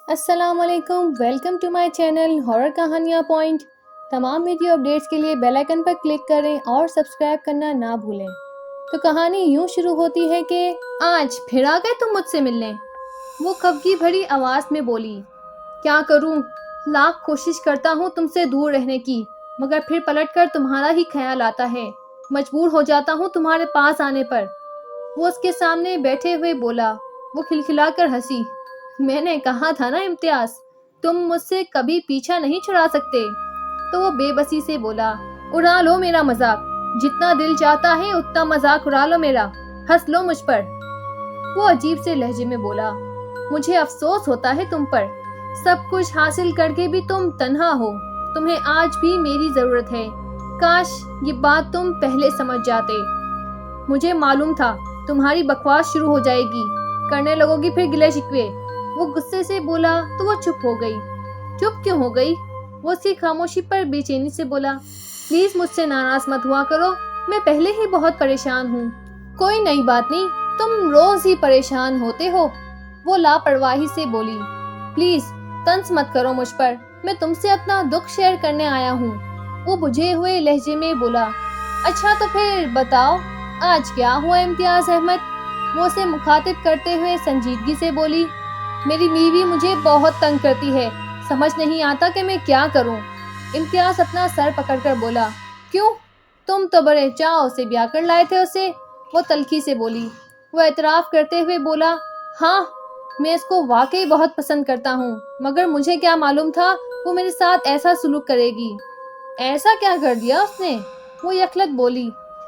अस्सलाम वालेकुम, welcome to my channel horror कहानियाँ पॉइंट। तमाम वीडियो अपडेट्स के लिए बेल आइकन पर क्लिक करें और सब्सक्राइब करना ना भूलें। तो कहानी यूँ शुरू होती है कि आज फिर आ गए तुम मुझसे मिलने, वो खफगी भरी आवाज़ में बोली। क्या करूँ, लाख कोशिश करता हूँ तुमसे दूर रहने की, मगर फिर पलटकर तुम्हारा ही ख्याल आता है। मजबूर हो जाता हूँ तुम्हारे पास आने पर। वो उसके सामने बैठे हुए बोला। वो खिलखिलाकर हंसी। मैंने कहा था ना इम्तियाज, तुम मुझसे कभी पीछा नहीं छुड़ा सकते। तो वो बेबसी से बोला, उड़ा लो मेरा मजाक, जितना दिल चाहता है उतना मजाक उड़ा लो मेरा, हंस लो मुझ पर। वो अजीब से लहजे में बोला, मुझे अफसोस होता है तुम पर, सब कुछ हासिल करके भी तुम तन्हा हो। तुम्हें आज भी मेरी जरूरत है। काश ये बात तुम पहले समझ जाते। मुझे मालूम था तुम्हारी बकवास शुरू हो जाएगी, करने लगोगी फिर गिले शिकवे। वो गुस्से से बोला तो वो चुप हो गई। चुप क्यों हो गई? वो उसकी खामोशी पर बेचैनी से बोला, प्लीज मुझसे नाराज मत हुआ करो, मैं पहले ही बहुत परेशान हूँ। कोई नई बात नहीं, तुम रोज ही परेशान होते हो। वो लापरवाही से बोली, प्लीज तंज मत करो मुझ पर, मैं तुमसे अपना दुख शेयर करने आया हूँ। वो बुझे हुए लहजे में बोला, अच्छा तो फिर बताओ आज क्या हुआ इम्तियाज अहमद। वो उसे मुखातिब करते हुए संजीदगी से बोली, मेरी बीवी मुझे बहुत तंग करती है, समझ नहीं आता कि मैं क्या करूं। इम्तियाज अपना सर पकड़कर बोला, क्यों, तुम तो बड़े चाव से ब्याह कर लाए थे उसे। वो तल्खी से बोली। वो एतराफ करते हुए बोला, हाँ मैं इसको वाकई बहुत पसंद करता हूँ, मगर मुझे क्या मालूम था वो मेरे साथ ऐसा सलूक करेगी। ऐसा क्या कर दिया उसने? वो यखलत बोली।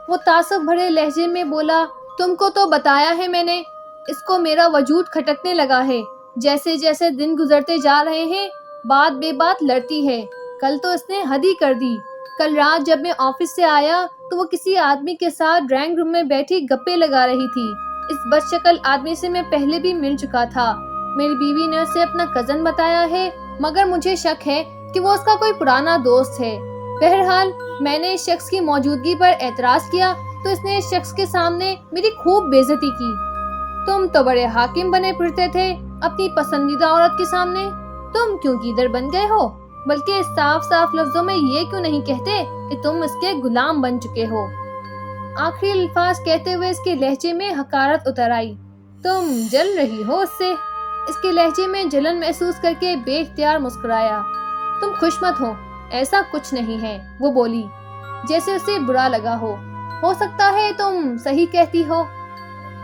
वो तासुब भरे लहजे में बोला, तुमको तो बताया है मैंने, इसको मेरा वजूद खटकने लगा है। जैसे जैसे दिन गुजरते जा रहे हैं बात बेबात लड़ती है। कल तो इसने हद ही कर दी। कल रात जब मैं ऑफिस से आया तो वो किसी आदमी के साथ ड्राइंग रूम में बैठी गप्पे लगा रही थी। इस बदशक्ल आदमी से मैं पहले भी मिल चुका था। मेरी बीवी ने उसे अपना कजन बताया है, मगर मुझे शक है कि वो उसका कोई पुराना दोस्त है। बहरहाल मैंने इस शख्स की मौजूदगी पर एतराज किया तो इसने इस शख्स के सामने मेरी खूब बेइज्जती की। तुम तो बड़े हाकिम बने फिरते थे अपनी पसंदीदा औरत के सामने, तुम क्यों गीदड़ बन गए हो? बल्कि साफ साफ लफ्जों में ये क्यों नहीं कहते कि तुम इसके गुलाम बन चुके हो? आखिरी अल्फाज कहते हुए इसके लहजे में हकारत उतर आई। तुम जल रही हो उससे। इसके लहजे में जलन महसूस करके बेख्तियार मुस्कुराया। तुम खुश मत हो, ऐसा कुछ नहीं है, वो बोली, जैसे उसे बुरा लगा हो सकता है तुम सही कहती हो।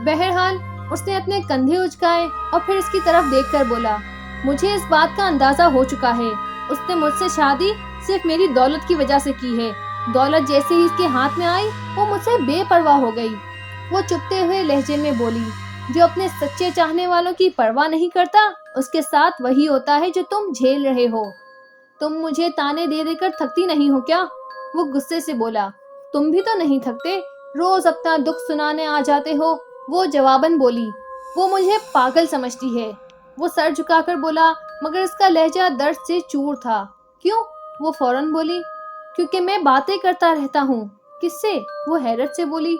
बहरहाल उसने अपने कंधे उचकाए और फिर इसकी तरफ देखकर बोला, मुझे इस बात का अंदाजा हो चुका है, उसने मुझसे शादी सिर्फ मेरी दौलत की वजह से की है। दौलत जैसे ही इसके हाथ में आई वो मुझसे बेपरवाह हो गई। वो चुपते हुए लहजे में बोली, जो अपने सच्चे चाहने वालों की परवाह नहीं करता उसके साथ वही होता है जो तुम झेल रहे हो। तुम मुझे ताने दे देकर थकती नहीं हो क्या? वो गुस्से से बोला, तुम भी तो नहीं थकते, रोज अपना दुख सुनाने आ जाते हो। वो जवाबन बोली, वो मुझे पागल समझती है। वो सर झुकाकर बोला, मगर इसका लहजा दर्द से चूर था। क्यों? वो फौरन बोली, क्योंकि मैं बातें करता रहता हूँ। किससे? वो हैरत से बोली,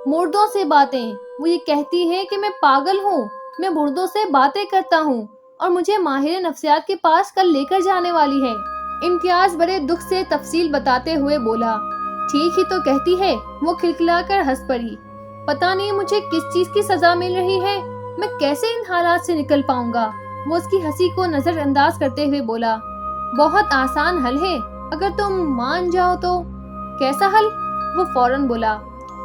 मुर्दों से बातें। वो ये कहती है कि मैं पागल हूँ, मैं मुर्दों से बातें करता हूँ और मुझे माहिर नफ्सियात के पास कल लेकर जाने वाली है। इम्तियाज बड़े दुख से तफसील बताते हुए बोला, ठीक ही तो कहती है। वो खिलखिलाकर हंस पड़ी। पता नहीं मुझे किस चीज की सजा मिल रही है, मैं कैसे इन हालात से निकल पाऊंगा? वो उसकी हंसी को नजरअंदाज करते हुए बोला, बहुत आसान हल है अगर तुम मान जाओ तो। कैसा हल? वो फौरन बोला।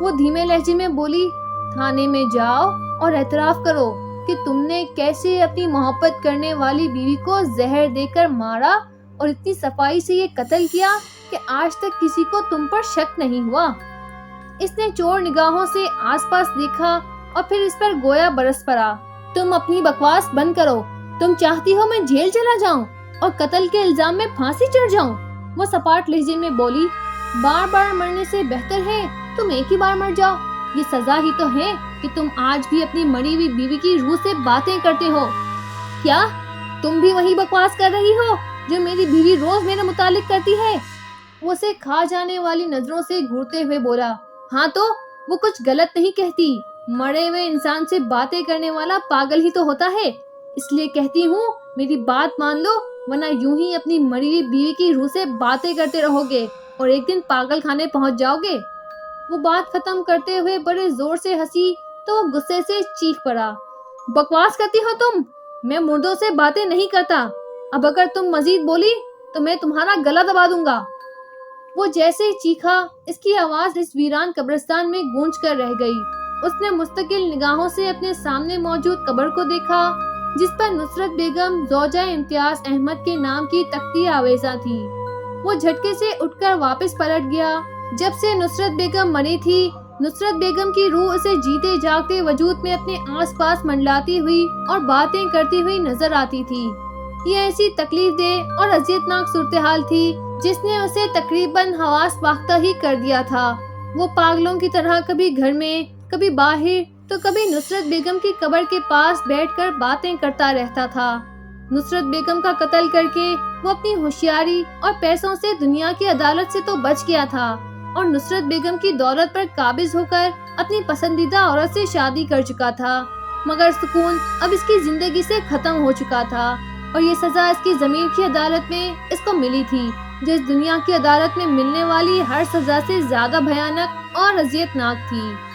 वो धीमे लहजे में बोली, थाने में जाओ और एतराफ करो कि तुमने कैसे अपनी मोहब्बत करने वाली बीवी को जहर देकर मारा और इतनी सफाई से ये कत्ल किया कि आज तक किसी को तुम पर शक नहीं हुआ। इसने चोर निगाहों से आसपास देखा और फिर इस पर गोया बरस पड़ा। तुम अपनी बकवास बंद करो। तुम चाहती हो मैं जेल चला जाऊं और कत्ल के इल्जाम में फांसी चढ़ जाऊं? वो सपाट लहजे में बोली, बार बार मरने से बेहतर है तुम एक ही बार मर जाओ। ये सजा ही तो है कि तुम आज भी अपनी मरी हुई बीवी की रूह से बातें करते हो। क्या तुम भी वही बकवास कर रही हो जो मेरी बीवी रोज मेरे मुतालिक करती है? वो उसे खा जाने वाली नजरों से घूरते हुए बोला, हाँ तो वो कुछ गलत नहीं कहती। मरे हुए इंसान से बातें करने वाला पागल ही तो होता है। इसलिए कहती हूँ मेरी बात मान लो, वरना यूं ही अपनी मरी हुई बीवी की रूह से बातें करते रहोगे और एक दिन पागल खाने पहुंच जाओगे। वो बात खत्म करते हुए बड़े जोर से हंसी तो वो गुस्से से चीख पड़ा, बकवास करती हो तुम, मैं मुर्दों से बातें नहीं करता। अब अगर तुम मजीद बोली तो मैं तुम्हारा गला दबा दूंगा। वो जैसे ही चीखा, इसकी आवाज इस वीरान कब्रिस्तान में गूंज कर रह गई। उसने मुस्तकिल निगाहों से अपने सामने मौजूद कब्र को देखा, जिस पर नुसरत बेगम ज़ौजा इम्तियाज अहमद के नाम की तख्ती आवेजा थी। वो झटके से उठकर वापस पलट गया। जब से नुसरत बेगम मरी थी, नुसरत बेगम की रूह उसे जीते जागते वजूद में अपने आसपास मंडलाती हुई और बातें करती हुई नजर आती थी। ये ऐसी तकलीफ दे और अजियतनाक सूरत-ए-हाल थी जिसने उसे तकरीबन हवास बाख्ता ही कर दिया था। वो पागलों की तरह कभी घर में, कभी बाहर, तो कभी नुसरत बेगम की कब्र के पास बैठकर बातें करता रहता था। नुसरत बेगम का कत्ल करके वो अपनी होशियारी और पैसों से दुनिया की अदालत से तो बच गया था और नुसरत बेगम की दौलत पर काबिज होकर अपनी पसंदीदा औरत से शादी कर चुका था। मगर सुकून अब इसकी जिंदगी से खत्म हो चुका था और ये सजा इसकी ज़मीर की अदालत में इसको मिली थी, जो इस दुनिया की अदालत में मिलने वाली हर सजा से ज्यादा भयानक और अजियतनाक थी।